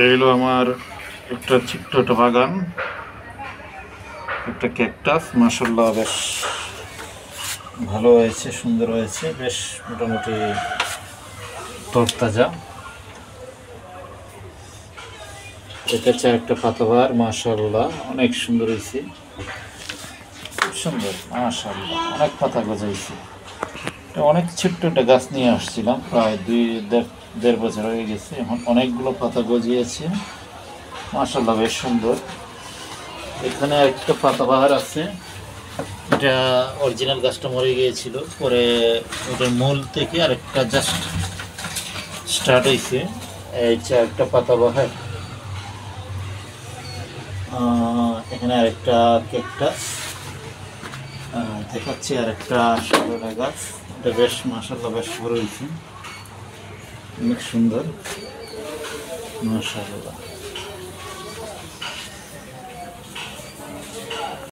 এই হলো আমার একটা ছোট্ট একটা বাগান, একটা ক্যাকটাস। মাশাআল্লাহ বেশ ভালো হয়েছে, সুন্দর হয়েছে, বেশ মোটামুটি তরতাজা। এটা হচ্ছে একটা পাতাবাহার, মাশাআল্লাহ অনেক সুন্দর হয়েছে, খুব সুন্দর মাশাআল্লাহ, অনেক পাতা গজাইছে। অনেক ছোট্ট একটা গাছ নিয়ে আসছিলাম, প্রায় দেড় বছর হয়ে গেছে, এখন অনেকগুলো পাতা গজিয়েছে, মাশাআল্লাহ বেশ সুন্দর। এখানে একটা পাতাবাহার আছে, এটা অরিজিনাল গাছটা মরে গিয়েছিল, পরে ওটার মূল থেকে আরেকটা জাস্ট স্টার্ট হয়েছে। এইটা একটা পাতাবাহার, এখানে আরেকটা ক্যাকটাস দেখাচ্ছি, আরেকটা সরলা গাছ। এটা বেশ মাশাআল্লাহ বেশ বড় হয়েছে, অনেক সুন্দর মাশাআল্লাহ।